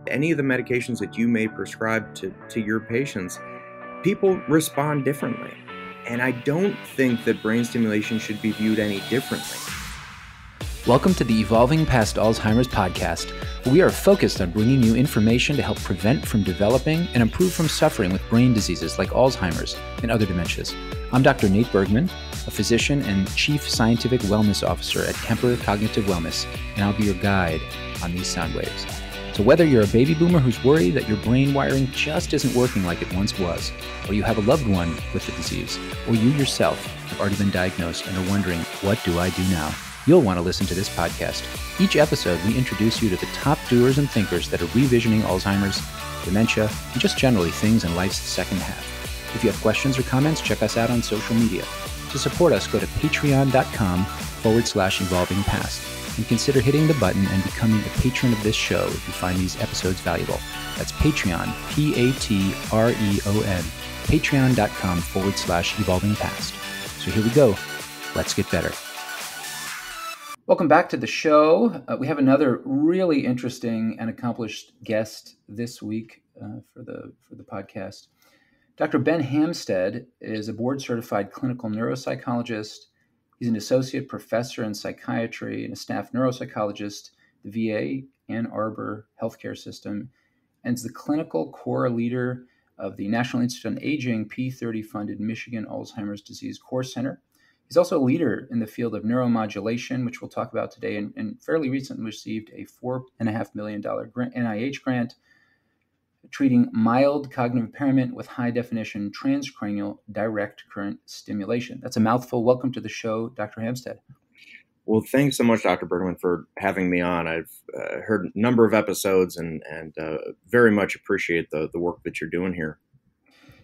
any of the medications that you may prescribe to your patients, people respond differently. And I don't think that brain stimulation should be viewed any differently. Welcome to the Evolving Past Alzheimer's podcast, where we are focused on bringing you information to help prevent from developing and improve from suffering with brain diseases like Alzheimer's and other dementias. I'm Dr. Nate Bergman, a physician and Chief Scientific Wellness Officer at Kemper Cognitive Wellness, and I'll be your guide on these sound waves. So whether you're a baby boomer who's worried that your brain wiring just isn't working like it once was, or you have a loved one with the disease, or you yourself have already been diagnosed and are wondering, what do I do now? You'll want to listen to this podcast. Each episode, we introduce you to the top doers and thinkers that are revisioning Alzheimer's, dementia, and just generally things in life's second half. If you have questions or comments, check us out on social media. To support us, go to patreon.com/evolvingpast and consider hitting the button and becoming a patron of this show if you find these episodes valuable. That's Patreon, Patreon, patreon.com/evolvingpast. So here we go. Let's get better. Welcome back to the show. We have another really interesting and accomplished guest this week for the podcast. Dr. Ben Hampstead is a board-certified clinical neuropsychologist. He's an associate professor in psychiatry and a staff neuropsychologist, the VA Ann Arbor healthcare system, and is the clinical core leader of the National Institute on Aging P30-funded Michigan Alzheimer's Disease Core Center. He's also a leader in the field of neuromodulation, which we'll talk about today, and fairly recently received a $4.5 million NIH grant treating mild cognitive impairment with high-definition transcranial direct current stimulation. That's a mouthful. Welcome to the show, Dr. Hampstead. Well, thanks so much, Dr. Bergman, for having me on. I've heard a number of episodes and very much appreciate the work that you're doing here.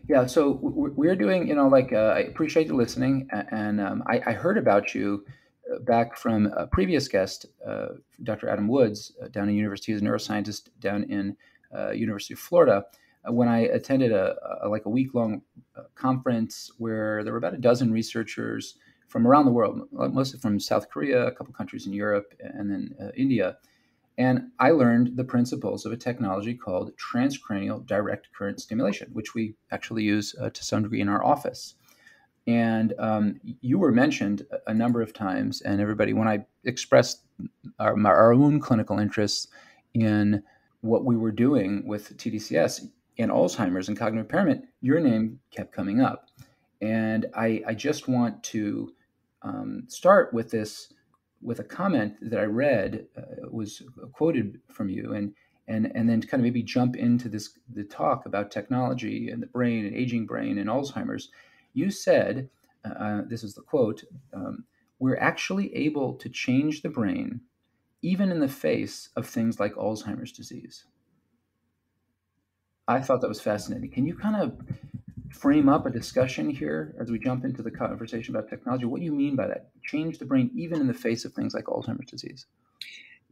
Yeah, so we're doing, I appreciate you listening. And I heard about you back from a previous guest, Dr. Adam Woods, down in University. He's a neuroscientist down in University of Florida, when I attended a week-long conference where there were about a dozen researchers from around the world, mostly from South Korea, a couple countries in Europe, and then India. And I learned the principles of a technology called transcranial direct current stimulation, which we actually use to some degree in our office. And you were mentioned a number of times, and everybody, when I expressed our own clinical interests in what we were doing with TDCS and Alzheimer's and cognitive impairment, your name kept coming up. And I just want to start with this, with a comment that I read, was quoted from you, and then kind of maybe jump into the talk about technology and the brain and aging brain and Alzheimer's. You said, this is the quote, "We're actually able to change the brain even in the face of things like Alzheimer's disease." I thought that was fascinating. Can you kind of frame up a discussion here as we jump into the conversation about technology? What do you mean by that? Change the brain even in the face of things like Alzheimer's disease?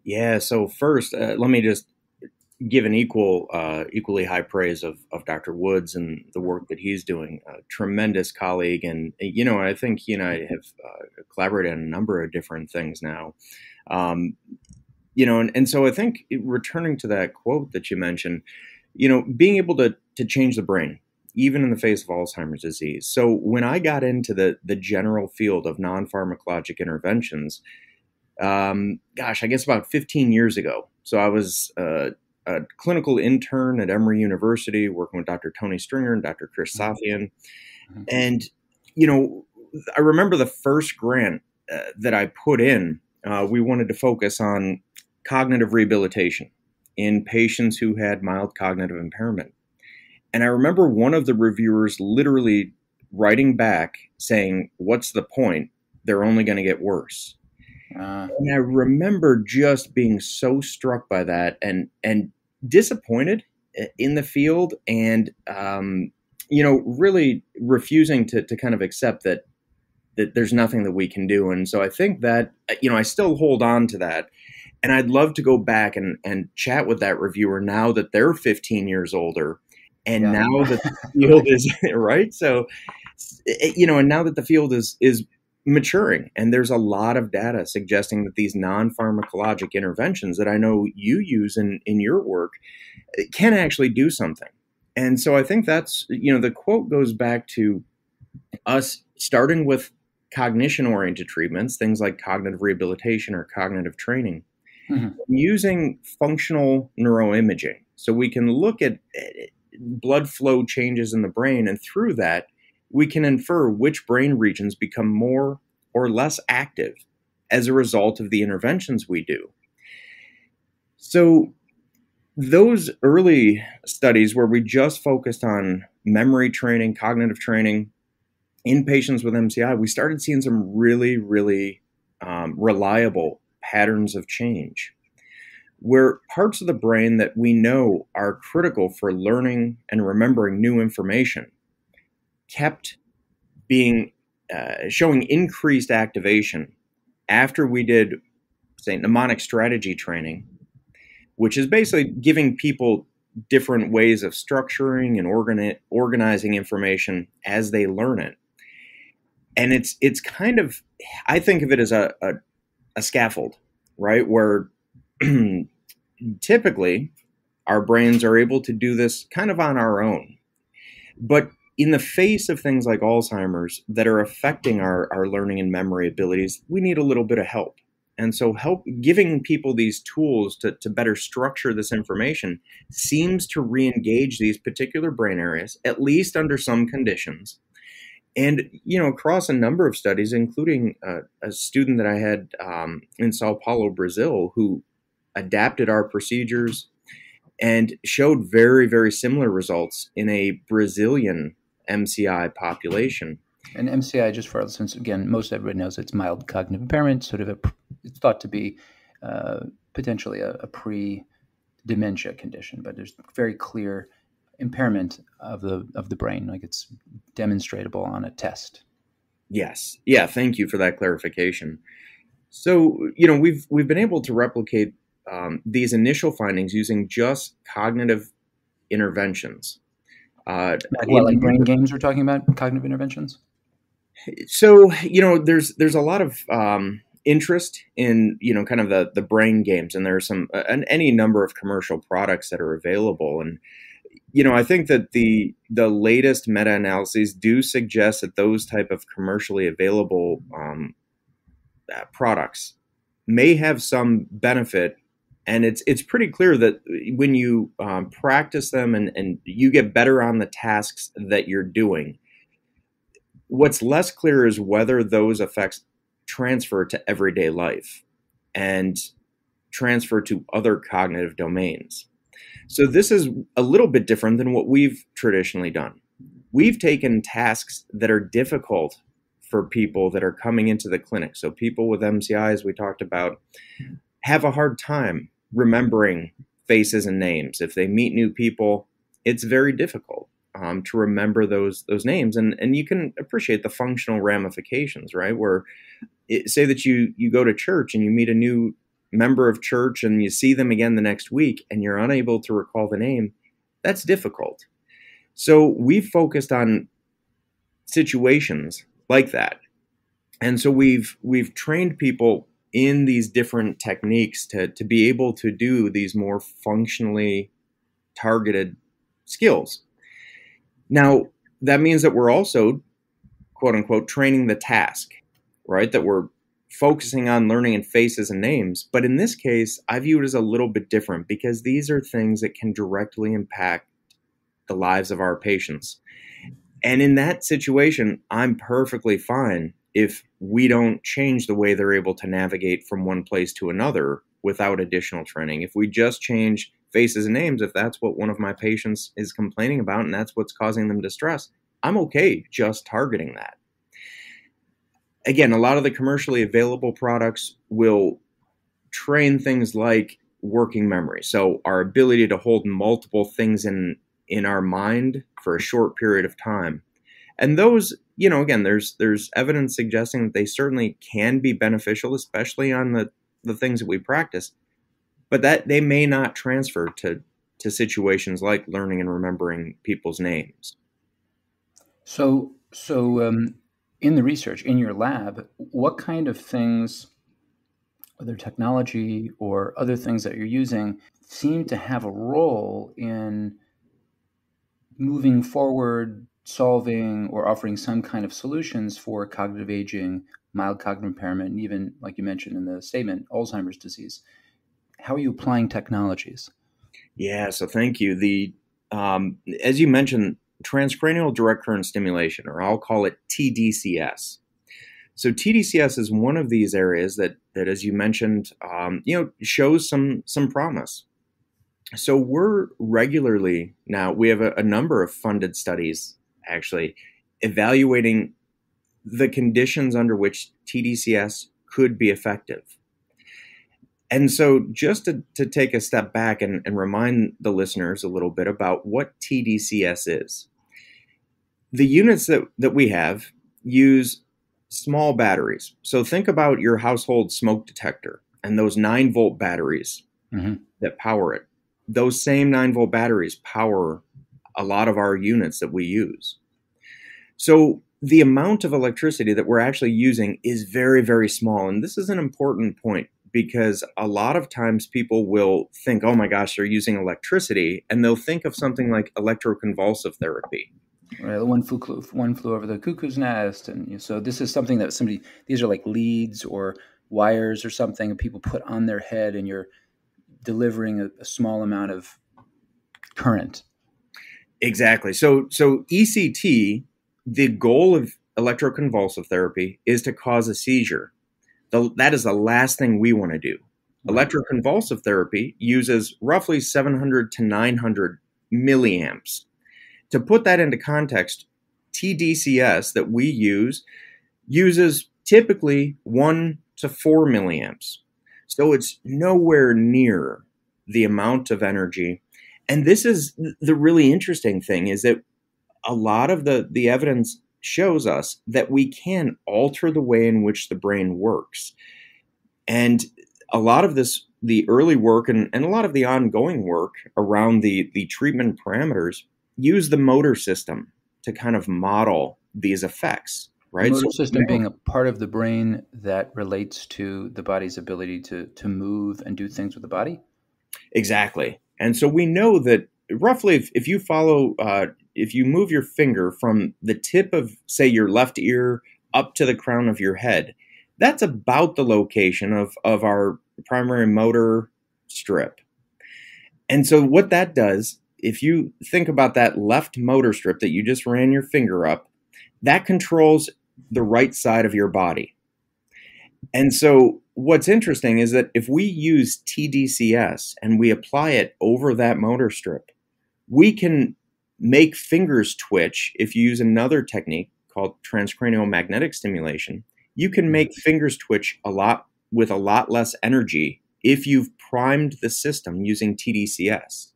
Yeah, so first, let me just give an equally high praise of Dr. Woods and the work that he's doing. A tremendous colleague. And, I think he and I have collaborated on a number of different things now. And so I think returning to that quote that you mentioned, being able to change the brain, even in the face of Alzheimer's disease. So when I got into the general field of non-pharmacologic interventions, I guess about 15 years ago. So I was a clinical intern at Emory University, working with Dr. Tony Stringer and Dr. Chris Safian. And, I remember the first grant that I put in, we wanted to focus on cognitive rehabilitation in patients who had mild cognitive impairment. And I remember one of the reviewers literally writing back saying, "What's the point? They're only going to get worse." And I remember just being so struck by that and disappointed in the field and, really refusing to kind of accept that there's nothing that we can do. And so I think that, I still hold on to that. And I'd love to go back and chat with that reviewer now that they're 15 years older. And now that the field is right. So, and now that the field is maturing. And there's a lot of data suggesting that these non-pharmacologic interventions that I know you use in your work can actually do something. And so I think that's, the quote goes back to us starting with cognition-oriented treatments, things like cognitive rehabilitation or cognitive training, using functional neuroimaging. So we can look at blood flow changes in the brain, and through that, we can infer which brain regions become more or less active as a result of the interventions we do. So those early studies where we just focused on memory training, cognitive training in patients with MCI, we started seeing some really, really reliable patterns of change, where parts of the brain that we know are critical for learning and remembering new information kept being showing increased activation after we did, say, mnemonic strategy training, which is basically giving people different ways of structuring and organizing information as they learn it. And it's kind of, I think of it as a scaffold, right? Where typically our brains are able to do this kind of on our own. But in the face of things like Alzheimer's that are affecting our learning and memory abilities, we need a little bit of help. And so giving people these tools to better structure this information seems to re-engage these particular brain areas, at least under some conditions. And, across a number of studies, including a student that I had in Sao Paulo, Brazil, who adapted our procedures and showed very, very similar results in a Brazilian MCI population. And MCI, just for our listeners, again, most everybody knows it's mild cognitive impairment, it's thought to be potentially a pre-dementia condition, but there's very clear impairment of the brain, like it's demonstrable on a test. Yes. Yeah, thank you for that clarification. So, we've been able to replicate these initial findings using just cognitive interventions. Like brain games we're talking about, cognitive interventions? So, there's a lot of interest in, kind of the brain games, and there's any number of commercial products that are available. And, I think that the latest meta-analyses do suggest that those type of commercially available products may have some benefit. And it's pretty clear that when you practice them and you get better on the tasks that you're doing, what's less clear is whether those effects transfer to everyday life and transfer to other cognitive domains. So this is a little bit different than what we've traditionally done. We've taken tasks that are difficult for people that are coming into the clinic. So people with MCI, as we talked about, have a hard time remembering faces and names. If they meet new people, it's very difficult to remember those names. And you can appreciate the functional ramifications, right? Where say that you go to church and you meet a new member of church and you see them again the next week and you're unable to recall the name, that's difficult. So we've focused on situations like that. And so we've trained people in these different techniques to be able to do these more functionally targeted skills. Now, that means that we're also, quote unquote, training the task, right? That we're focusing on learning in faces and names. But in this case, I view it as a little bit different because these are things that can directly impact the lives of our patients. And in that situation, I'm perfectly fine if we don't change the way they're able to navigate from one place to another without additional training. If we just change faces and names, if that's what one of my patients is complaining about and that's what's causing them distress, I'm okay just targeting that. Again, a lot of the commercially available products will train things like working memory. So our ability to hold multiple things in our mind for a short period of time. And those, again, there's evidence suggesting that they certainly can be beneficial, especially on the things that we practice, but that they may not transfer to situations like learning and remembering people's names. So in the research, in your lab, what kind of things, whether technology or other things that you're using, seem to have a role in moving forward, solving, or offering some kind of solutions for cognitive aging, mild cognitive impairment, and even, like you mentioned in the statement, Alzheimer's disease? How are you applying technologies? Yeah, so thank you. As you mentioned, transcranial direct current stimulation, or I'll call it TDCS. So TDCS is one of these areas that as you mentioned, shows some promise. So we're regularly now, we have a number of funded studies actually evaluating the conditions under which TDCS could be effective. And so just to take a step back and remind the listeners a little bit about what TDCS is. The units that we have use small batteries. So think about your household smoke detector and those 9-volt batteries that power it. Those same 9-volt batteries power a lot of our units that we use. So the amount of electricity that we're actually using is very, very small. And this is an important point because a lot of times people will think, oh my gosh, they're using electricity, and they'll think of something like electroconvulsive therapy. Right, one flew over the cuckoo's nest, and so this is something that somebody. These are like leads or wires or something that people put on their head, and you're delivering a small amount of current. Exactly. So ECT, the goal of electroconvulsive therapy is to cause a seizure. That is the last thing we want to do. Right. Electroconvulsive therapy uses roughly 700 to 900 milliamps. To put that into context, TDCS that we use uses typically 1 to 4 milliamps. So it's nowhere near the amount of energy. And this is the really interesting thing, is that a lot of the evidence shows us that we can alter the way in which the brain works. And a lot of this, the early work and a lot of the ongoing work around the treatment parameters use the motor system to kind of model these effects, right? The motor system being a part of the brain that relates to the body's ability to move and do things with the body? Exactly. And so we know that roughly if you follow, if you move your finger from the tip of, say, your left ear up to the crown of your head, that's about the location of our primary motor strip. And so what that does, if you think about that left motor strip that you just ran your finger up, that controls the right side of your body. And so what's interesting is that if we use TDCS and we apply it over that motor strip, we can make fingers twitch. If you use another technique called transcranial magnetic stimulation, you can make fingers twitch with a lot less energy if you've primed the system using TDCS.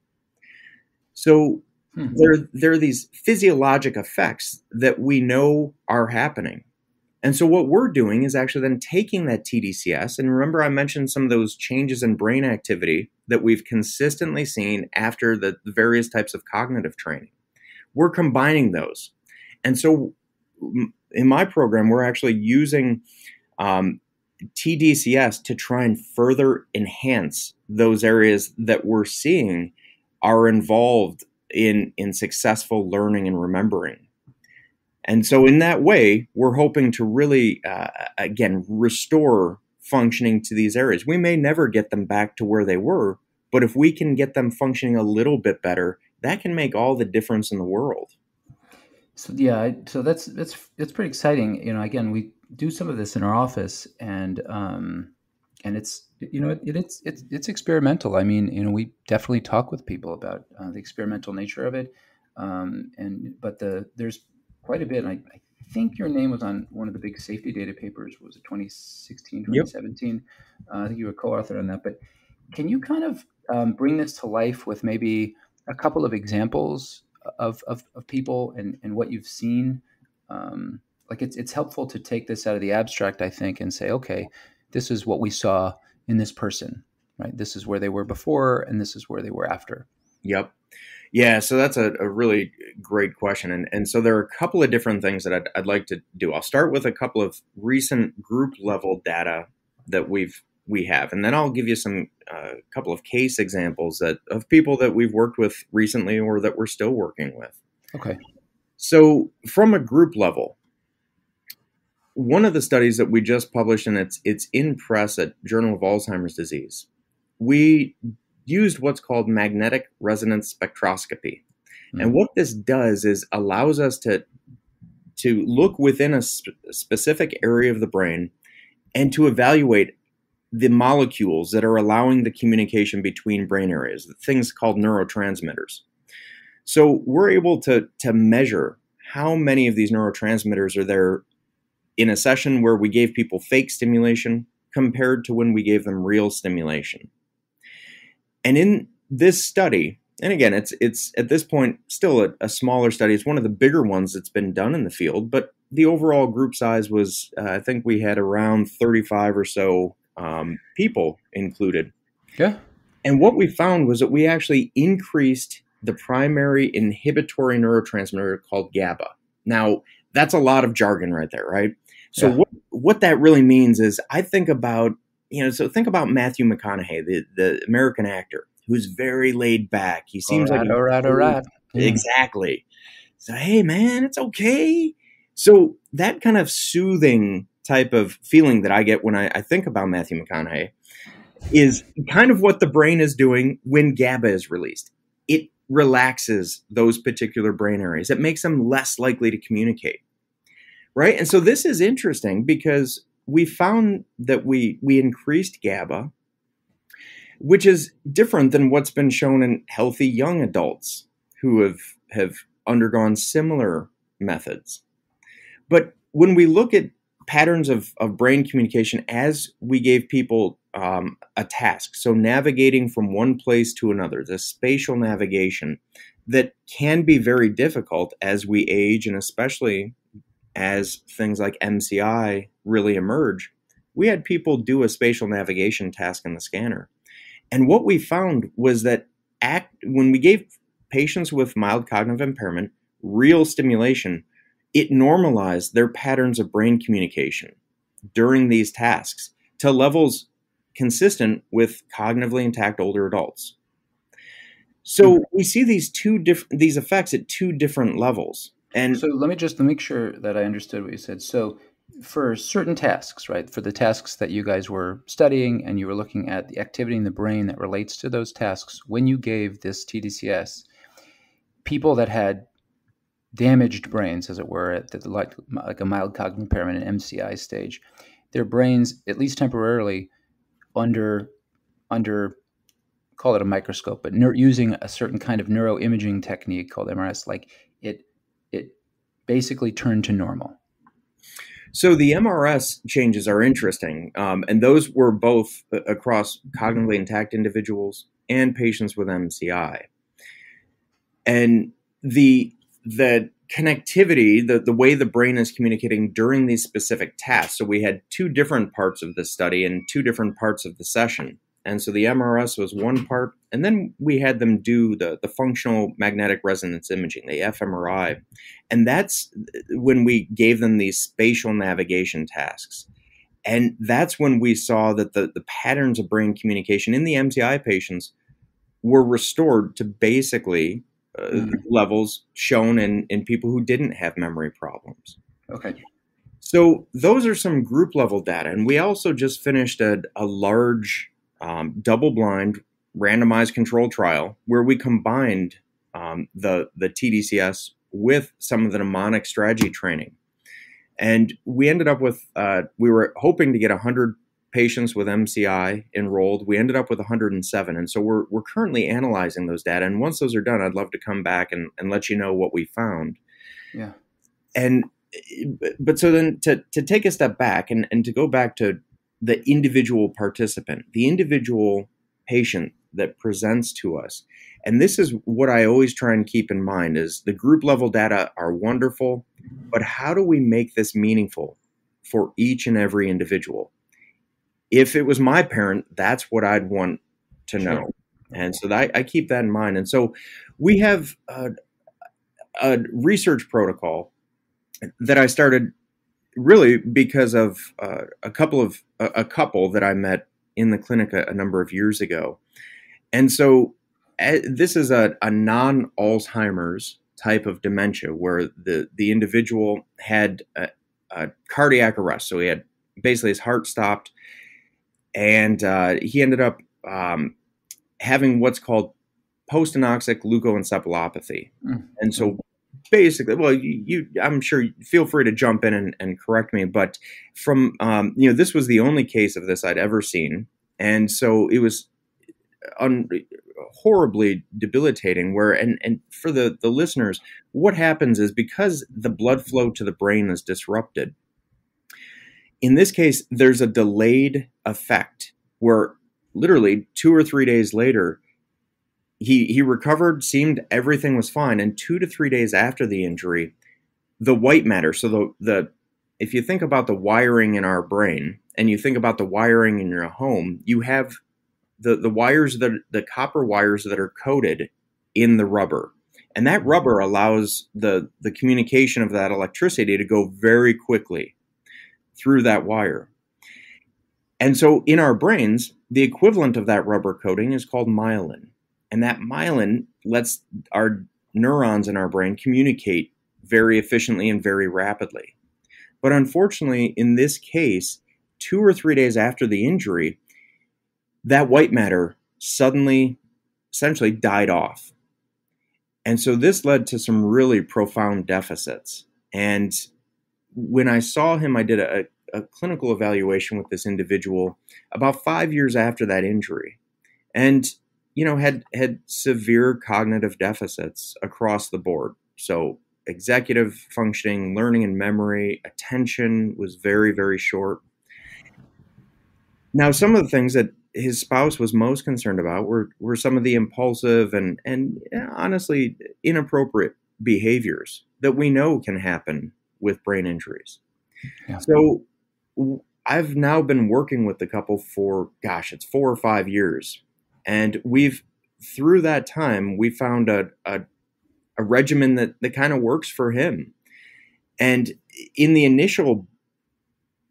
So there are these physiologic effects that we know are happening. And so what we're doing is actually then taking that TDCS, and remember I mentioned some of those changes in brain activity that we've consistently seen after the various types of cognitive training. We're combining those. And so in my program, we're actually using TDCS to try and further enhance those areas that we're seeing are involved in successful learning and remembering. And so in that way, we're hoping to really, again, restore functioning to these areas. We may never get them back to where they were, but if we can get them functioning a little bit better, that can make all the difference in the world. So yeah, so that's pretty exciting. Again, we do some of this in our office, and it's it's experimental. I mean, we definitely talk with people about the experimental nature of it, but there's quite a bit. I think your name was on one of the big safety data papers. Was it 2016, 2017? Yep. I think you were a co-author on that. But can you kind of bring this to life with maybe a couple of examples of people and what you've seen? Like it's helpful to take this out of the abstract, I think, and say, okay, this is what we saw in this person, right? This is where they were before, and this is where they were after. Yep. Yeah, so that's a really great question. And so there are a couple of different things that I'd like to do. I'll start with a couple of recent group level data that we have, and then I'll give you some couple of case examples of people that we've worked with recently or that we're still working with. Okay. So from a group level, one of the studies that we just published, and it's in press at Journal of Alzheimer's Disease, we used what's called magnetic resonance spectroscopy. And what this does is allows us to look within a specific area of the brain and to evaluate the molecules that are allowing the communication between brain areas, things called neurotransmitters. So we're able to measure how many of these neurotransmitters are there in a session where we gave people fake stimulation compared to when we gave them real stimulation. And in this study, and again, it's at this point still a smaller study. It's one of the bigger ones that's been done in the field, but the overall group size was, I think we had around 35 or so people included. Yeah. And what we found was that we actually increased the primary inhibitory neurotransmitter called GABA. Now, that's a lot of jargon right there, right? So Yeah. what that really means is I think about, so think about Matthew McConaughey, the American actor, who's very laid back. He seems All right. Exactly. So, hey, man, it's okay. So that kind of soothing type of feeling that I get when I think about Matthew McConaughey is kind of what the brain is doing when GABA is released. It relaxes those particular brain areas. It makes them less likely to communicate, right? And so this is interesting because we found that we increased GABA, which is different than what's been shown in healthy young adults who have undergone similar methods. But when we look at patterns of brain communication as we gave people a task, so navigating from one place to another, the spatial navigation that can be very difficult as we age, and especially as things like MCI really emerge, we had people do a spatial navigation task in the scanner. And what we found was that when we gave patients with mild cognitive impairment real stimulation, it normalized their patterns of brain communication during these tasks to levels consistent with cognitively intact older adults. So we see these effects at two different levels. And so let me make sure that I understood what you said. So for certain tasks, right, for the tasks that you guys were studying and you were looking at the activity in the brain that relates to those tasks, when you gave this TDCS, people that had damaged brains, as it were, at like a mild cognitive impairment, an MCI stage, their brains, at least temporarily, under call it a microscope, but using a certain kind of neuroimaging technique called MRS, like it basically turned to normal. So the MRS changes are interesting, and those were both across cognitively intact individuals and patients with MCI. And the connectivity, the way the brain is communicating during these specific tasks. So we had two different parts of the study and two different parts of the session. And so the MRS was one part, and then we had them do the functional magnetic resonance imaging, the fMRI. And that's when we gave them these spatial navigation tasks. And that's when we saw that the patterns of brain communication in the MCI patients were restored to basically levels shown in people who didn't have memory problems. Okay. So those are some group level data. And we also just finished a large double-blind randomized control trial where we combined the TDCS with some of the mnemonic strategy training. And we ended up with, we were hoping to get 100 patients with MCI enrolled. We ended up with 107. And so we're currently analyzing those data. And once those are done, I'd love to come back and let you know what we found. Yeah. But so then to take a step back and to go back to the individual participant, the individual patient that presents to us. And this is what I always try and keep in mind is the group level data are wonderful, but how do we make this meaningful for each and every individual? If it was my parent, that's what I'd want to know. And so I keep that in mind. And so we have a research protocol that I started really because of a couple that I met in the clinic a number of years ago. And so this is a non-Alzheimer's type of dementia where the individual had a cardiac arrest. So he had basically his heart stopped, and he ended up having what's called post-anoxic leukoencephalopathy. And so basically, well, I'm sure, feel free to jump in and correct me, but from, this was the only case of this I'd ever seen. And so it was horribly debilitating and for the listeners, what happens is because the blood flow to the brain is disrupted, in this case, there's a delayed effect where literally 2 or 3 days later, he recovered, seemed everything was fine. And 2 to 3 days after the injury, the white matter, so if you think about the wiring in our brain and you think about the wiring in your home, you have the wires, the copper wires that are coated in the rubber. And that rubber allows the communication of that electricity to go very quickly through that wire. And so in our brains, the equivalent of that rubber coating is called myelin. And that myelin lets our neurons in our brain communicate very efficiently and very rapidly. But unfortunately, in this case, 2 or 3 days after the injury, that white matter suddenly essentially died off. And so this led to some really profound deficits. And when I saw him, I did a clinical evaluation with this individual about 5 years after that injury. And had severe cognitive deficits across the board. So executive functioning, learning and memory, attention was very, very short. Now, some of the things that his spouse was most concerned about were some of the impulsive and honestly inappropriate behaviors that we know can happen with brain injuries. Yeah. So I've now been working with the couple for, it's 4 or 5 years. And through that time, we found a regimen that kind of works for him. And in the initial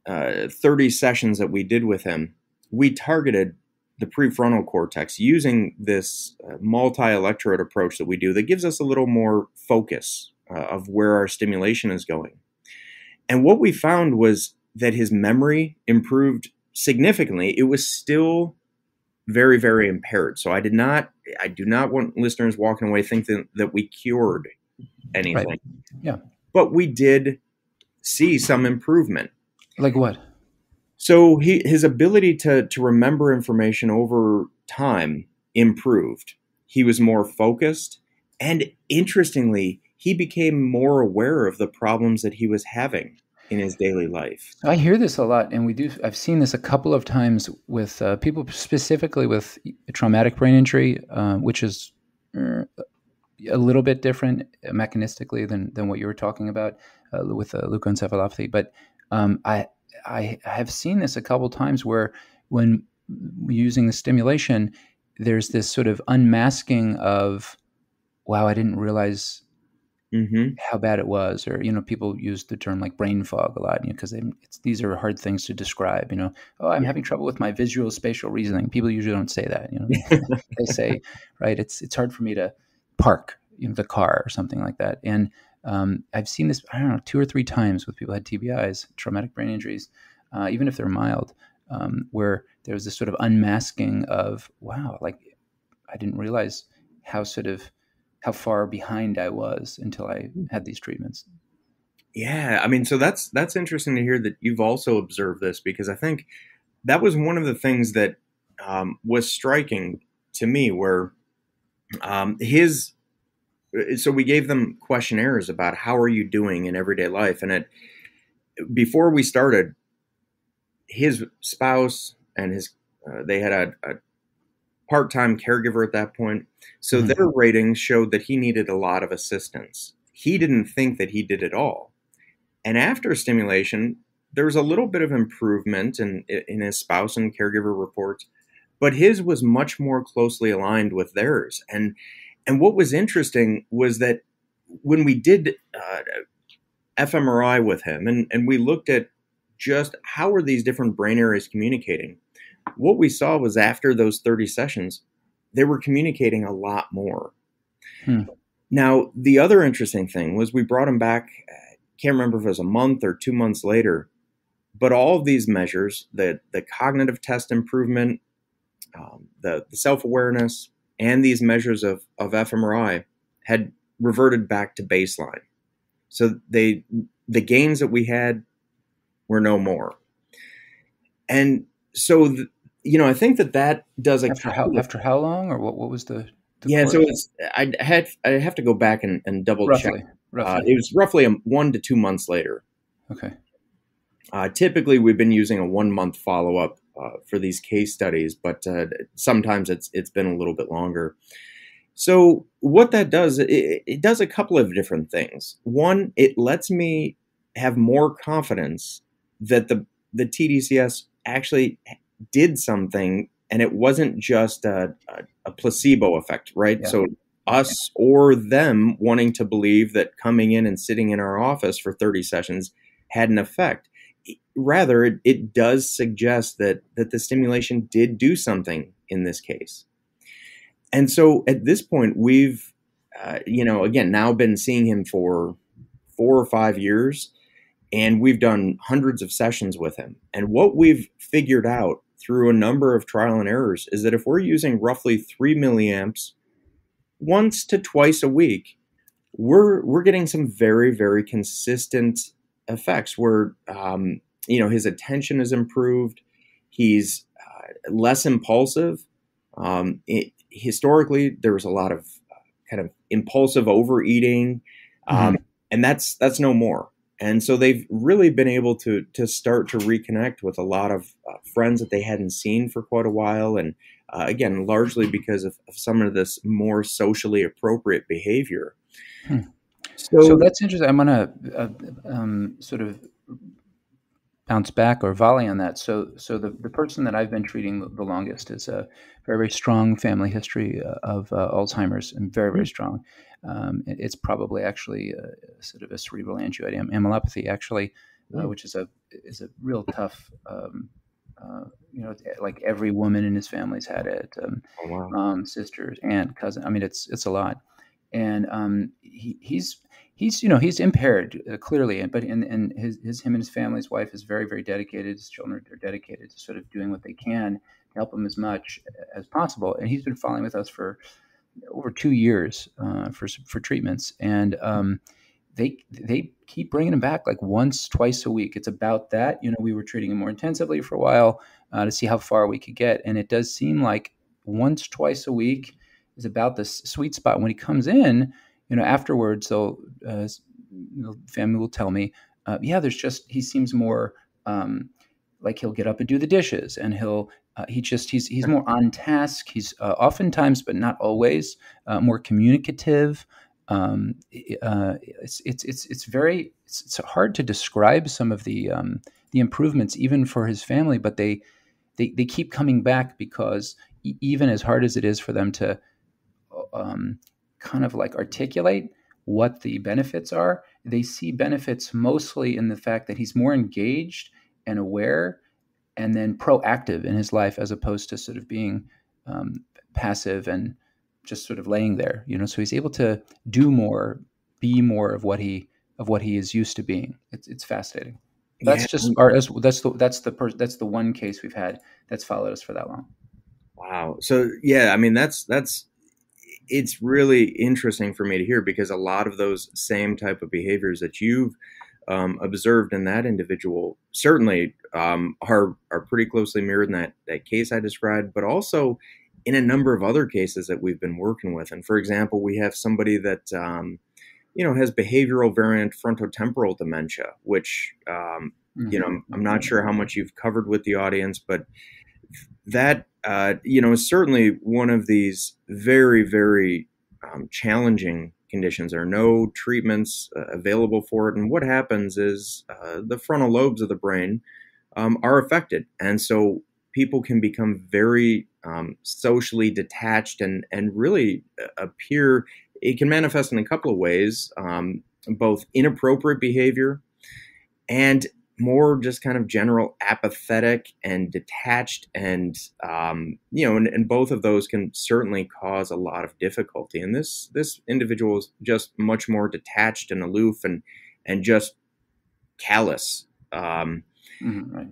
30 sessions that we did with him, we targeted the prefrontal cortex using this multi-electrode approach that we do that gives us a little more focus of where our stimulation is going. And what we found was that his memory improved significantly. It was still very, very impaired. So I do not want listeners walking away thinking that we cured anything. Right. Yeah. But we did see some improvement. Like what? So his ability to remember information over time improved. He was more focused. And interestingly, he became more aware of the problems that he was having in his daily life. I hear this a lot, and I've seen this a couple of times with people specifically with traumatic brain injury, which is a little bit different mechanistically than what you were talking about with leukoencephalopathy. But I have seen this a couple of times where when using the stimulation, there's this sort of unmasking of, wow, I didn't realize how bad it was, or people use the term like brain fog a lot, because these are hard things to describe. I'm having trouble with my visual spatial reasoning. People usually don't say that. They say, right, it's hard for me to park the car or something like that. And I've seen this 2 or 3 times with people who had TBIs, traumatic brain injuries, even if they're mild, where there's this sort of unmasking of, wow, like I didn't realize how far behind I was until I had these treatments. Yeah, so that's interesting to hear that you've also observed this, because I think that was one of the things that was striking to me, where so we gave them questionnaires about how are you doing in everyday life, and before we started, his spouse and they had a part-time caregiver at that point. So their ratings showed that he needed a lot of assistance. He didn't think that he did it all. And after stimulation, there was a little bit of improvement in his spouse and caregiver reports, but his was much more closely aligned with theirs. And what was interesting was that when we did fMRI with him, and we looked at just how are these different brain areas communicating, what we saw was after those 30 sessions, they were communicating a lot more. Now, the other interesting thing was we brought him back, can't remember if it was a month or 2 months later, but all of these measures, the cognitive test improvement, the self-awareness, and these measures of fMRI had reverted back to baseline. So the gains that we had were no more. And so, I think that does after how long, or what was the yeah, course? so I have to go back and double check. Roughly. It was roughly 1 to 2 months later. Okay. Typically, we've been using a 1-month follow-up for these case studies, but sometimes it's been a little bit longer. So what that does, it does a couple of different things. One, it lets me have more confidence that the TDCS actually did something, and it wasn't just a placebo effect, right? Yeah. So us or them wanting to believe that coming in and sitting in our office for 30 sessions had an effect. Rather, it does suggest that the stimulation did do something in this case. And so at this point, we've, again, now been seeing him for 4 or 5 years, and we've done hundreds of sessions with him. And what we've figured out through a number of trial and errors is that if we're using roughly 3 milliamps once to twice a week, we're getting some very, very consistent effects where, his attention is improved. He's less impulsive. Historically, there was a lot of kind of impulsive overeating, and that's no more. And so they've really been able to start to reconnect with a lot of friends that they hadn't seen for quite a while. And again, largely because of some of this more socially appropriate behavior. So that's interesting. I'm going to sort of bounce back or volley on that. So the person that I've been treating the longest is a very, very strong family history of Alzheimer's, and very, very strong. It's probably actually sort of a cerebral amyelopathy, actually, which is a real tough. Like every woman in his family's had it. Mom, sisters, aunt, cousin. I mean, it's a lot, and he's impaired clearly, but him and his family's wife is very, very dedicated. His children are dedicated to sort of doing what they can to help him as much as possible. And he's been following with us for over 2 years for treatments, and they keep bringing him back like once, twice a week. It's about that. We were treating him more intensively for a while to see how far we could get, and it does seem like once, twice a week is about the sweet spot. When he comes in, afterwards, they'll family will tell me, he seems more like he'll get up and do the dishes, and he's more on task. He's oftentimes, but not always, more communicative. It's hard to describe some of the improvements even for his family, but they keep coming back because even as hard as it is for them to kind of like articulate what the benefits are, they see benefits mostly in the fact that he's more engaged and aware and then proactive in his life, as opposed to sort of being passive and just sort of laying there, so he's able to do more, be more of what he is used to being. It's fascinating. That's just that's the one case we've had that's followed us for that long. Wow. So yeah, I mean, it's really interesting for me to hear, because a lot of those same type of behaviors that you've observed in that individual certainly are pretty closely mirrored in that case I described, but also in a number of other cases that we've been working with. And for example, we have somebody that has behavioral variant frontotemporal dementia, which I'm not sure how much you've covered with the audience, but that is certainly one of these very, very challenging conditions. There are no treatments available for it, and what happens is the frontal lobes of the brain are affected, and so people can become very socially detached and really appear, it can manifest in a couple of ways, both inappropriate behavior and more just kind of general apathetic and detached. And, and both of those can certainly cause a lot of difficulty. And this individual is just much more detached and aloof and just callous. Right.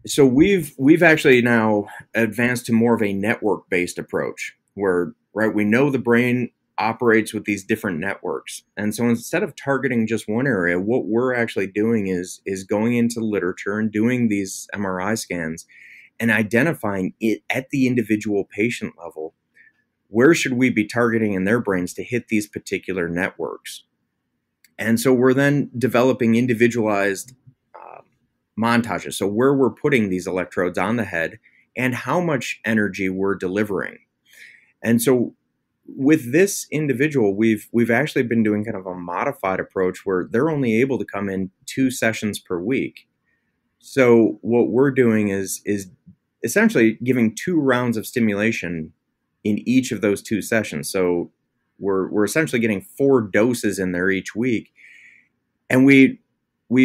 So we've actually now advanced to more of a network-based approach where, right, we know the brain operates with these different networks. And so instead of targeting just one area, what we're actually doing is going into literature and doing these MRI scans and identifying it at the individual patient level. Where should we be targeting in their brains to hit these particular networks? And so we're then developing individualized montages. So where we're putting these electrodes on the head and how much energy we're delivering. And so with this individual, we've actually been doing kind of a modified approach where they're only able to come in 2 sessions per week. So what we're doing is essentially giving 2 rounds of stimulation in each of those 2 sessions. So we're essentially getting 4 doses in there each week. And we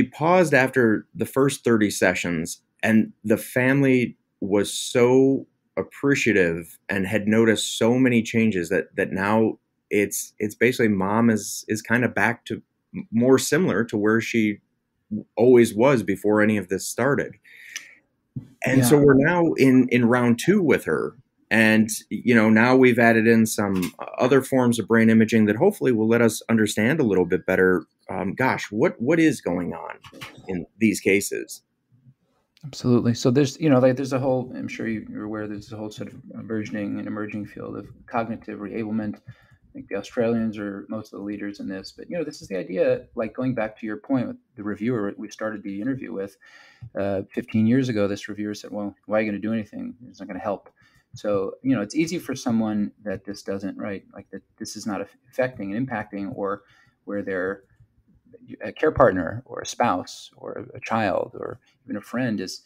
paused after the first 30 sessions, and the family was so appreciative and had noticed so many changes that now it's basically mom is kind of back to more similar to where she always was before any of this started. And so we're now in round 2 with her. And, now we've added in some other forms of brain imaging that hopefully will let us understand a little bit better, what is going on in these cases. Absolutely. So there's, there's a whole, I'm sure you're aware, there's a whole sort of burgeoning and emerging field of cognitive reablement. I think the Australians are most of the leaders in this, but, this is the idea, like going back to your point with the reviewer we started the interview with 15 years ago, this reviewer said, well, why are you going to do anything? It's not going to help. So, it's easy for someone that this doesn't, right, like that this is not affecting and impacting, or where they're a care partner or a spouse or a child or even a friend is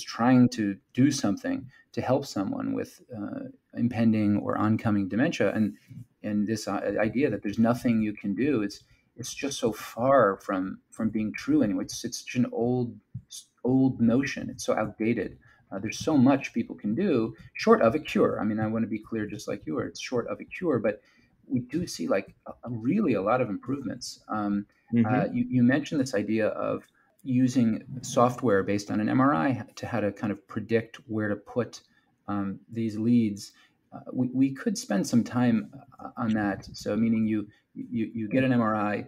trying to do something to help someone with impending or oncoming dementia, and this idea that there's nothing you can do, it's just so far from being true anyway. It's such an old notion. It's so outdated. There's so much people can do short of a cure. I mean, I want to be clear, just like you are, it's short of a cure, but we do see like really a lot of improvements. You mentioned this idea of using software based on an MRI to how to kind of predict where to put these leads. We could spend some time on that. So meaning you get an MRI,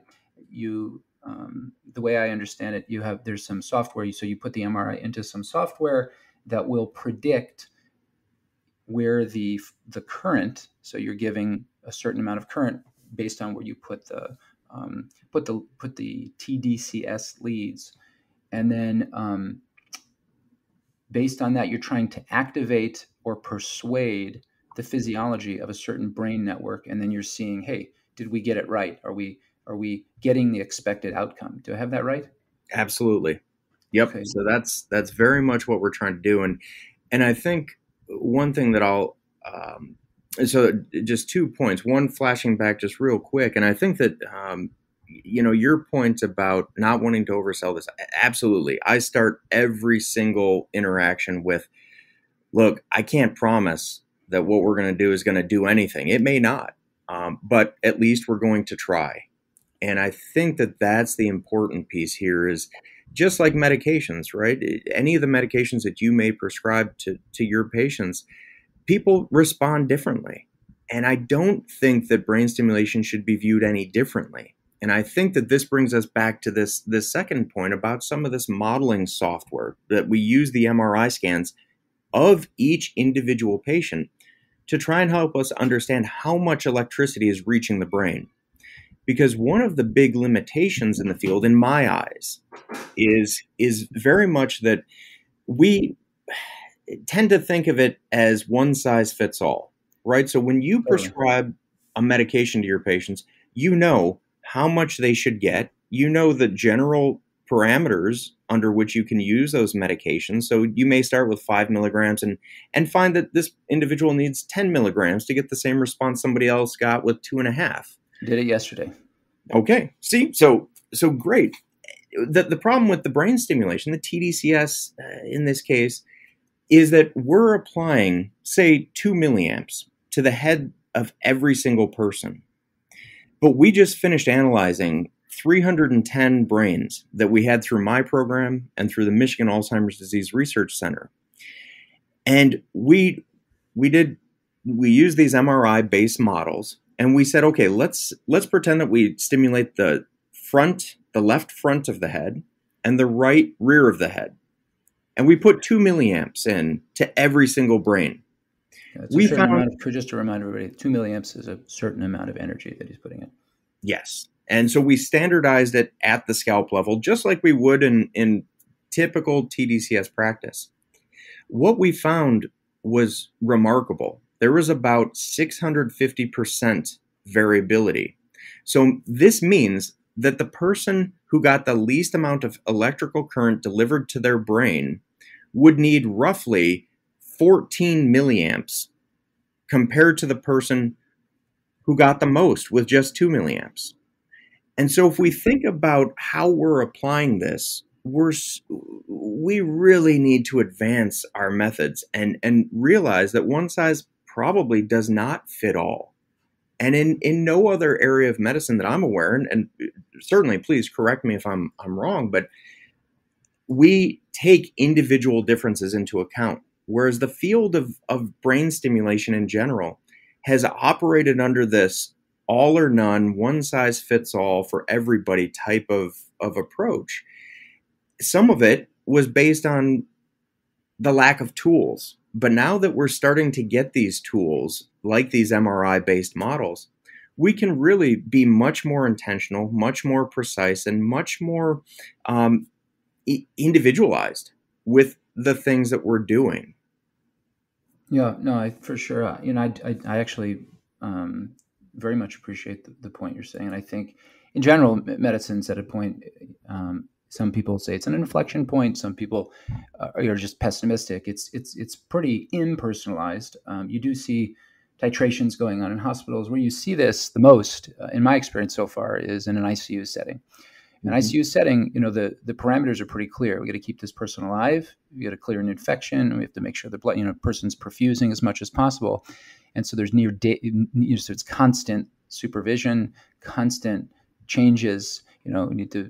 the way I understand it, there's some software. So you put the MRI into some software that will predict where the current. So you're giving a certain amount of current based on where you put the TDCS leads, and then based on that, you're trying to activate or persuade the physiology of a certain brain network, and then you're seeing, hey, did we get it right? Are we getting the expected outcome? Do I have that right? Absolutely. Yep. Okay. So that's very much what we're trying to do, and I think one thing that I'll so just 2 points. One, flashing back just real quick, and I think that your point about not wanting to oversell this, absolutely. I start every single interaction with, look, I can't promise that what we're going to do is going to do anything. It may not, but at least we're going to try. And I think that that's the important piece here, is just like medications, right? Any of the medications that you may prescribe to your patients, people respond differently. And I don't think that brain stimulation should be viewed any differently. And I think that this brings us back to this second point about some of this modeling software that we use the MRI scans of each individual patient to try and help us understand how much electricity is reaching the brain. Because one of the big limitations in the field, in my eyes, is very much that we tend to think of it as one size fits all, right? So when you prescribe a medication to your patients, you know how much they should get. You know the general parameters under which you can use those medications. So you may start with 5 milligrams and find that this individual needs 10 milligrams to get the same response somebody else got with 2.5. Did it yesterday. Okay. See, so great. The problem with the brain stimulation, the TDCS in this case, is that we're applying, say, 2 milliamps to the head of every single person. But we just finished analyzing 310 brains that we had through my program and through the Michigan Alzheimer's Disease Research Center. And we used these MRI-based models, and we said, okay, let's pretend that we stimulate the left front of the head and the right rear of the head. And we put 2 milliamps in to every single brain. We found, just to remind everybody, 2 milliamps is a certain amount of energy that he's putting in. Yes. And so we standardized it at the scalp level, just like we would in typical TDCS practice. What we found was remarkable. There was about 650% variability. So this means that the person who got the least amount of electrical current delivered to their brain would need roughly 14 milliamps compared to the person who got the most with just 2 milliamps. And so if we think about how we're applying this, we really need to advance our methods and realize that one size probably does not fit all. And in no other area of medicine that I'm aware, and certainly please correct me if I'm wrong, but we take individual differences into account, whereas the field of brain stimulation in general has operated under this all or none, one size fits all for everybody type of approach. Some of it was based on the lack of tools. But now that we're starting to get these tools, like these MRI-based models, we can really be much more intentional, much more precise, and much more individualized with the things that we're doing. Yeah, no, for sure. I actually very much appreciate the point you're saying. And I think in general, medicine's at a point, some people say it's an inflection point. Some people are just pessimistic. It's pretty impersonalized. You do see titrations going on in hospitals. Where you see this the most, in my experience so far, is in an ICU setting. In an ICU setting, the parameters are pretty clear. We got to keep this person alive. We got to clear an infection. We have to make sure the blood, person's perfusing as much as possible. And so there's so it's constant supervision, constant changes. We need to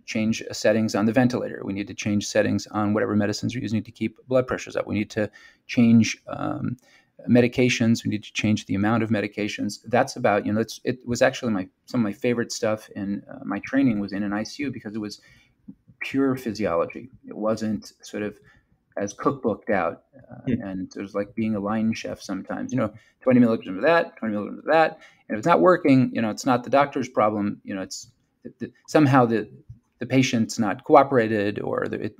change settings on the ventilator. We need to change settings on whatever medicines we're using to keep blood pressures up. We need to change medications. We need to change the amount of medications. That's about, it was actually some of my favorite stuff in my training was in an ICU because it was pure physiology. It wasn't sort of as cookbooked out. And it was like being a line chef sometimes, 20 milligrams of that, 20 milligrams of that. And if it's not working, it's not the doctor's problem. It's somehow the patient's not cooperated, or the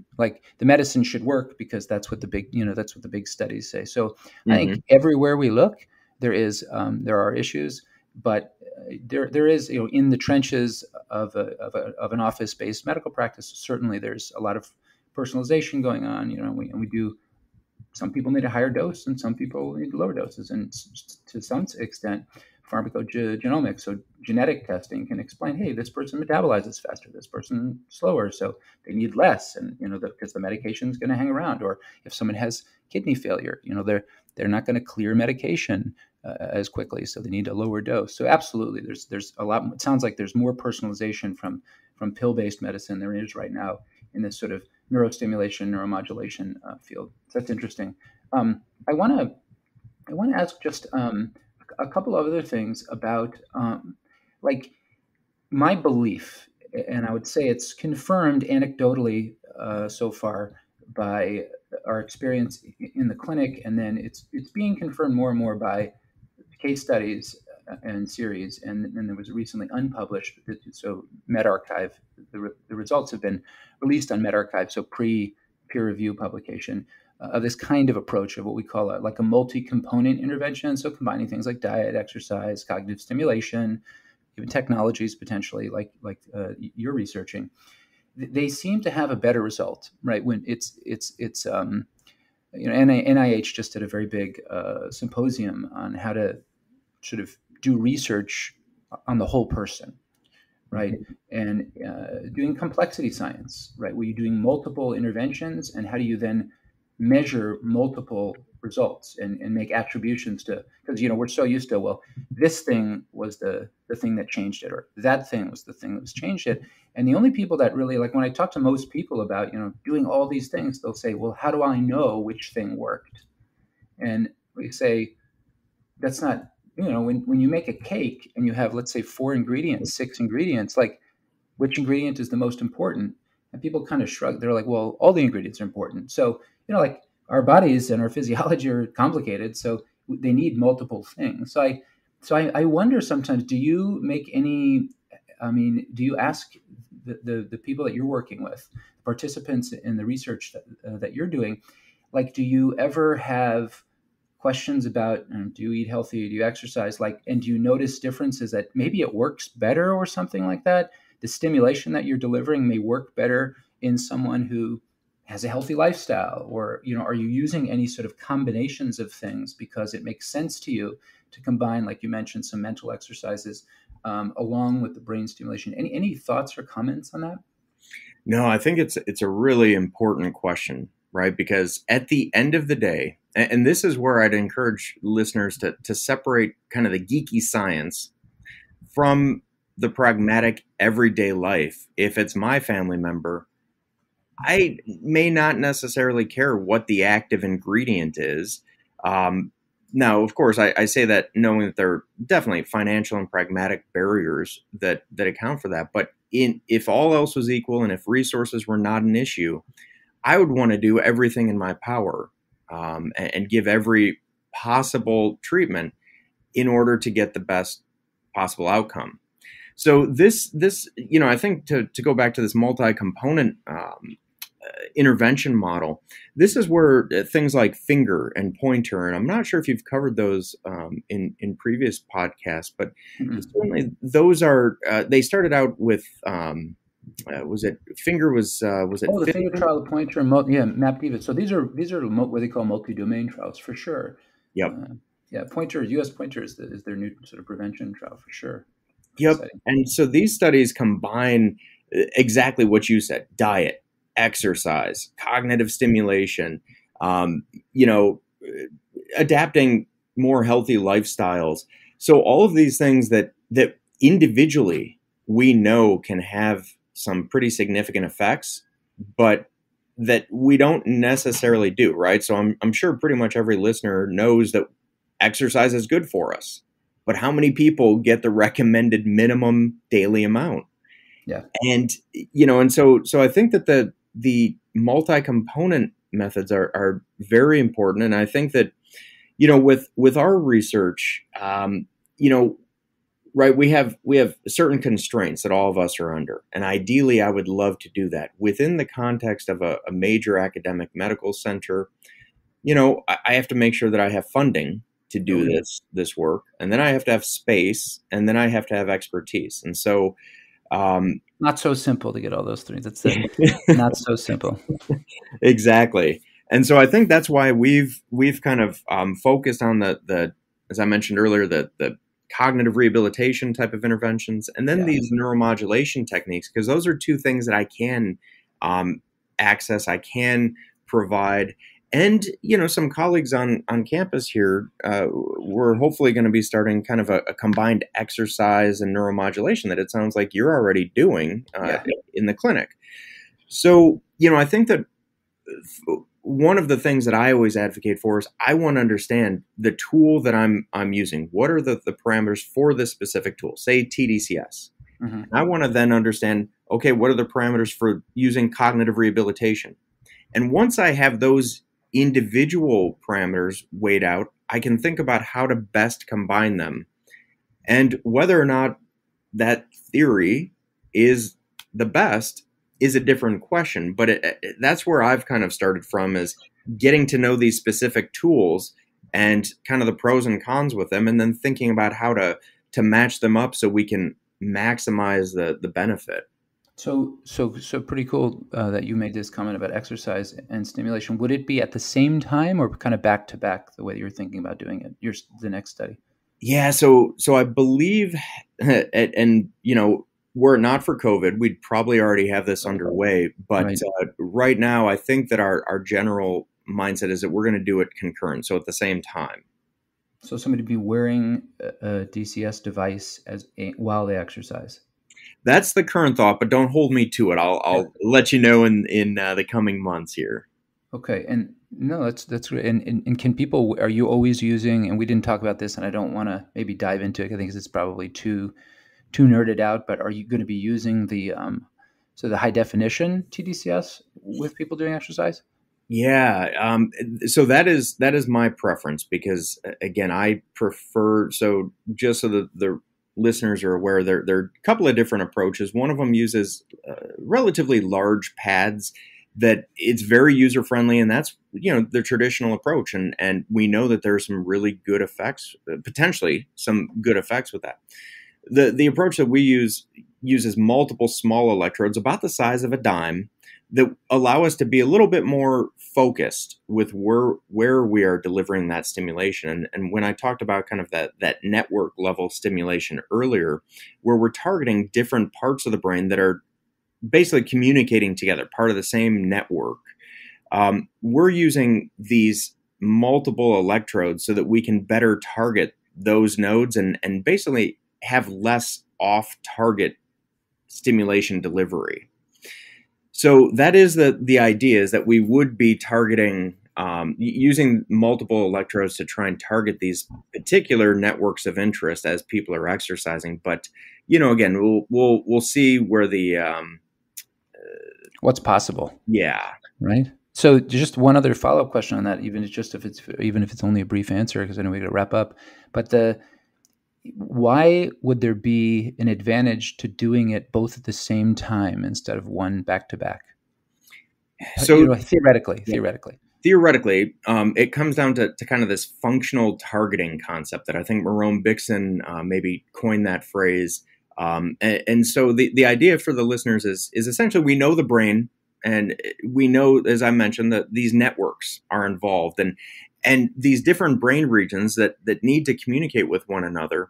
medicine should work because that's what the big studies say. So I think everywhere we look, there are issues, but there is, in the trenches of an office-based medical practice, certainly there's a lot of personalization going on, and we do. Some people need a higher dose, and some people need lower doses, and to some extent, pharmacogenomics, so genetic testing, can explain, hey, this person metabolizes faster, this person slower, so they need less, and because the medication is going to hang around. Or if someone has kidney failure, they're not going to clear medication as quickly, so they need a lower dose. So absolutely, there's a lot. It sounds like there's more personalization from pill-based medicine than there is right now in this sort of neurostimulation, neuromodulation field. So that's interesting. I want to ask just a couple of other things about my belief, and I would say it's confirmed anecdotally so far by our experience in the clinic, and then it's being confirmed more and more by case studies and series, and there was recently unpublished, so medRxiv, the results have been released on medRxiv, so pre-peer review publication, of this kind of approach of what we call a multi-component intervention, so combining things like diet, exercise, cognitive stimulation, even technologies potentially like you're researching. they seem to have a better result, right? When NIH just did a very big symposium on how to sort of do research on the whole person, right? And doing complexity science, right? Where you're doing multiple interventions, and how do you then measure multiple results and make attributions to, because we're so used to, well, this thing was the thing that changed it, or that thing was the thing that was changed it. And the only people that really, like, when I talk to most people about doing all these things, they'll say, well, how do I know which thing worked? And we say, that's not, when you make a cake and you have, let's say, 4 ingredients, 6 ingredients, like, which ingredient is the most important? And people kind of shrug. They're like, well, all the ingredients are important. So, like, our bodies and our physiology are complicated, so they need multiple things. So I wonder sometimes, do you make any, do you ask the people that you're working with, participants in the research that you're doing, like, do you ever have questions about, do you eat healthy, do you exercise, like, and do you notice differences that maybe it works better or something like that? The stimulation that you're delivering may work better in someone who has a healthy lifestyle, or are you using any sort of combinations of things because it makes sense to you to combine, like you mentioned, some mental exercises along with the brain stimulation? Any thoughts or comments on that? No, I think it's a really important question, right? Because at the end of the day, and this is where I'd encourage listeners to separate kind of the geeky science from the pragmatic everyday life. If it's my family member, I may not necessarily care what the active ingredient is. Now, of course, I say that knowing that there are definitely financial and pragmatic barriers that account for that. But if all else was equal and if resources were not an issue, I would want to do everything in my power and give every possible treatment in order to get the best possible outcome. So this I think to go back to this multi-component intervention model, this is where things like finger and pointer, and I'm not sure if you've covered those in previous podcasts, but certainly those are they started out with was it finger was it the finger trial, the pointer, and MapDiva. So these are what they call multi-domain trials for sure. Yep. Pointer, U.S. Pointer is their new sort of prevention trial for sure. Yep. Exciting. And so these studies combine exactly what you said: diet, exercise, cognitive stimulation, adapting more healthy lifestyles. So all of these things that individually we know can have some pretty significant effects, but that we don't necessarily do, right? So I'm sure pretty much every listener knows that exercise is good for us, but how many people get the recommended minimum daily amount? Yeah. And, and so I think that the multi-component methods are very important. And I think that, with our research, right, we have certain constraints that all of us are under. And ideally, I would love to do that within the context of a major academic medical center. I have to make sure that I have funding to do this work. And then I have to have space, and then I have to have expertise. And so, not so simple to get all those things. It's not so simple. Exactly. And so I think that's why we've kind of focused on the as I mentioned earlier, the cognitive rehabilitation type of interventions, and then these neuromodulation techniques, because those are two things that I can access, I can provide. And, some colleagues on campus here, we're hopefully going to be starting kind of a combined exercise and neuromodulation that it sounds like you're already doing in the clinic. So, I think that one of the things that I always advocate for is I want to understand the tool that I'm using. What are the parameters for this specific tool, say TDCS? Mm-hmm. I want to then understand, okay, what are the parameters for using cognitive rehabilitation? And once I have those individual parameters weighed out, I can think about how to best combine them. And whether or not that theory is the best is a different question. But that's where I've kind of started from, is getting to know these specific tools and kind of the pros and cons with them, and then thinking about how to match them up so we can maximize the benefit. So pretty cool that you made this comment about exercise and stimulation. Would it be at the same time or kind of back to back the way you're thinking about doing it? The next study. Yeah, so I believe, and were it not for COVID, we'd probably already have this underway. But Right. right now, I think that our general mindset is that we're going to do it concurrent, so at the same time. So somebody be wearing a DCS device while they exercise. That's the current thought, but don't hold me to it. I'll let you know in the coming months here. Okay, and no, that's great. And can people? Are you always using? And we didn't talk about this, and I don't want to maybe dive into it. I think it's probably too nerded out. But are you going to be using the high definition TDCS with people doing exercise? Yeah, so that is my preference because again, I prefer. So just so the listeners are aware, there are a couple of different approaches. One of them uses relatively large pads that it's very user friendly, and that's the traditional approach. And we know that there are some really good effects, potentially some good effects with that. The approach that we use uses multiple small electrodes about the size of a dime that allow us to be a little bit more focused with where we are delivering that stimulation. And when I talked about kind of that network level stimulation earlier, where we're targeting different parts of the brain that are basically communicating together, part of the same network, we're using these multiple electrodes so that we can better target those nodes and basically have less off-target stimulation delivery. So that is the idea, is that we would be targeting using multiple electrodes to try and target these particular networks of interest as people are exercising. But again, we'll see where the What's possible? yeah. Right. So just one other follow-up question on that, even if it's only a brief answer, because I know we got to wrap up. But why would there be an advantage to doing it both at the same time instead of one back to back? So Theoretically. theoretically, it comes down to kind of this functional targeting concept that I think Marone Bixen maybe coined that phrase. And so the idea for the listeners is essentially, we know the brain, and we know, as I mentioned, that these networks are involved, and these different brain regions that need to communicate with one another.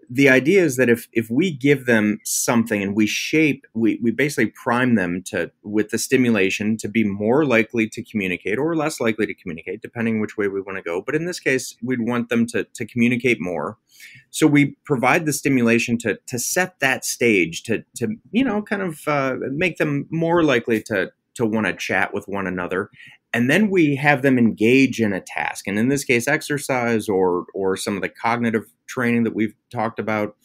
The idea is that if we give them something and we basically prime them with the stimulation to be more likely to communicate or less likely to communicate, depending which way we want to go. But in this case, we'd want them to communicate more. So we provide the stimulation to set that stage, to kind of make them more likely to want to chat with one another. And then we have them engage in a task. And in this case, exercise or some of the cognitive training that we've talked about.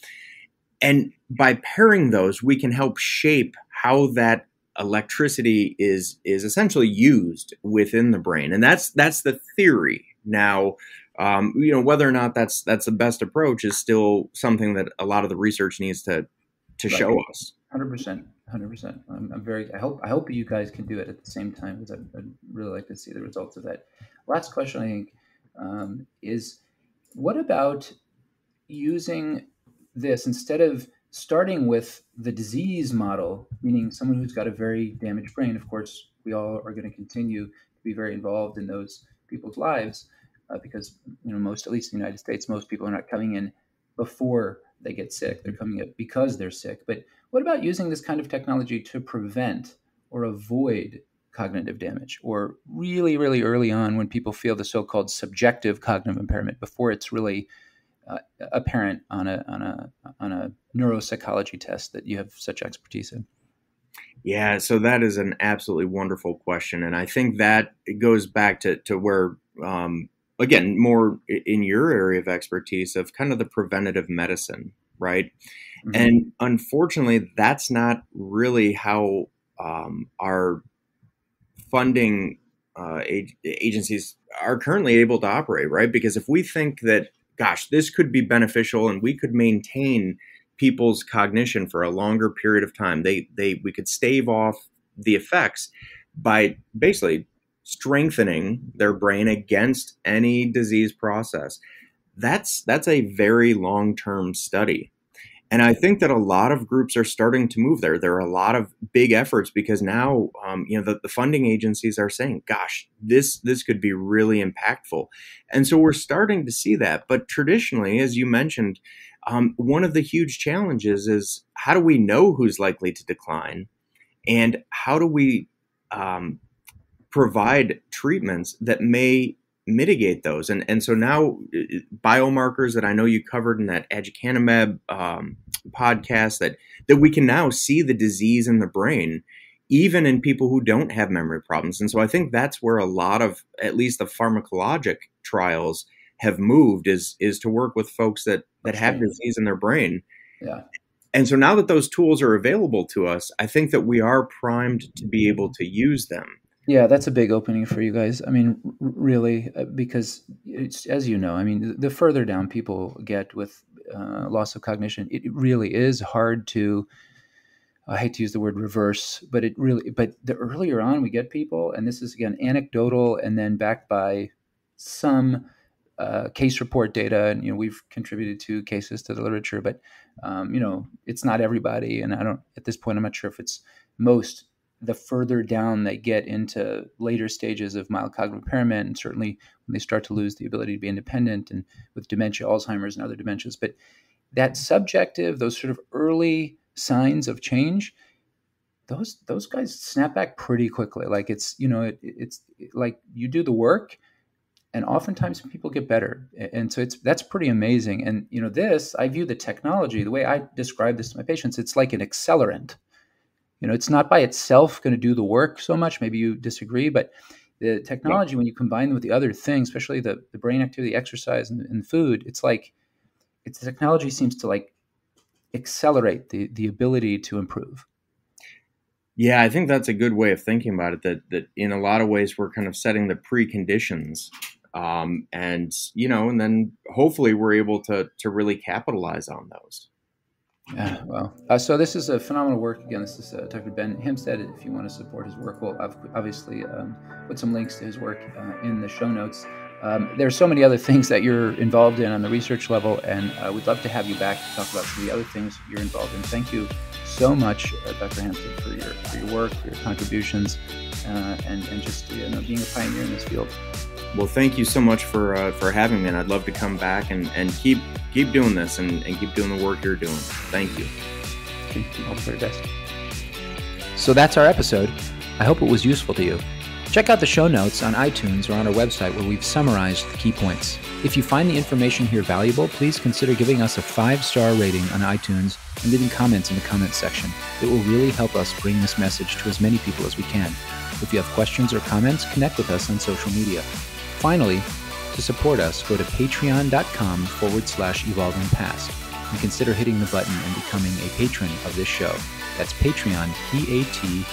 And by pairing those, we can help shape how that electricity is essentially used within the brain. And that's the theory. Now, whether or not that's the best approach is still something that a lot of the research needs to show us. 100%. 100%. I'm very. I hope you guys can do it at the same time, because I'd really like to see the results of that. Last question, I think, is what about using this instead of starting with the disease model, meaning someone who's got a very damaged brain? Of course, we all are going to continue to be very involved in those people's lives because most, at least in the United States, most people are not coming in before they get sick. They're coming in because they're sick. But what about using this kind of technology to prevent or avoid cognitive damage, or really, really early on when people feel the so-called subjective cognitive impairment before it's really apparent on a neuropsychology test that you have such expertise in? Yeah, so that is an absolutely wonderful question, and I think that it goes back to where, again, more in your area of expertise of kind of the preventative medicine, right? Mm-hmm. And unfortunately, that's not really how our funding agencies are currently able to operate, right? Because if we think that, gosh, this could be beneficial and we could maintain people's cognition for a longer period of time, we could stave off the effects by basically strengthening their brain against any disease process. That's a very long-term study. And I think that a lot of groups are starting to move there. There are a lot of big efforts because now, the funding agencies are saying, gosh, this could be really impactful. And so we're starting to see that. But traditionally, as you mentioned, one of the huge challenges is how do we know who's likely to decline? And how do we provide treatments that may mitigate those? And so now biomarkers that I know you covered in that aducanumab podcast, that we can now see the disease in the brain, even in people who don't have memory problems. And so I think that's where a lot of, at least the pharmacologic trials have moved, is to work with folks that have disease in their brain. Yeah. And so now that those tools are available to us, I think that we are primed to be able to use them. Yeah, that's a big opening for you guys. I mean, really, because it's, as you know, I mean, the further down people get with loss of cognition, it really is hard to, I hate to use the word reverse, but the earlier on we get people, and this is again anecdotal and then backed by some case report data, and we've contributed to cases to the literature, but it's not everybody, and at this point I'm not sure if it's most. The further down they get into later stages of mild cognitive impairment, and certainly when they start to lose the ability to be independent, and with dementia, Alzheimer's, and other dementias. But that subjective, those sort of early signs of change, those guys snap back pretty quickly. Like it's like you do the work, and oftentimes people get better. And so that's pretty amazing. And this, I view the technology, the way I describe this to my patients, it's like an accelerant. It's not by itself going to do the work so much. Maybe you disagree, but the technology, when you combine them with the other things, especially the brain activity, exercise, and food, the technology seems to like accelerate the ability to improve. Yeah, I think that's a good way of thinking about it, that in a lot of ways we're kind of setting the preconditions. And then hopefully we're able to really capitalize on those. Yeah, well, so this is a phenomenal work. Again, this is Dr. Ben Hampstead. If you want to support his work, we'll obviously put some links to his work in the show notes. There are so many other things that you're involved in on the research level, and we'd love to have you back to talk about some of the other things you're involved in. Thank you so much, Dr. Hampstead, for your work, for your contributions, and just being a pioneer in this field. Well, thank you so much for having me, and I'd love to come back and keep doing this and keep doing the work you're doing. Thank you. All the very best. So that's our episode. I hope it was useful to you. Check out the show notes on iTunes or on our website where we've summarized the key points. If you find the information here valuable, please consider giving us a 5-star rating on iTunes and leaving comments in the comments section. It will really help us bring this message to as many people as we can. If you have questions or comments, connect with us on social media. Finally, to support us, go to patreon.com/evolvingpast and consider hitting the button and becoming a patron of this show. That's Patreon, Patreon,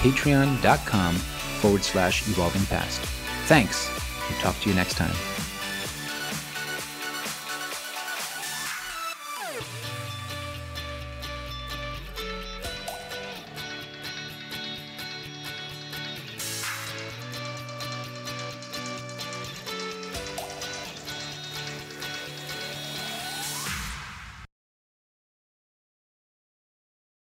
patreon.com/evolvingpast. Thanks, and talk to you next time.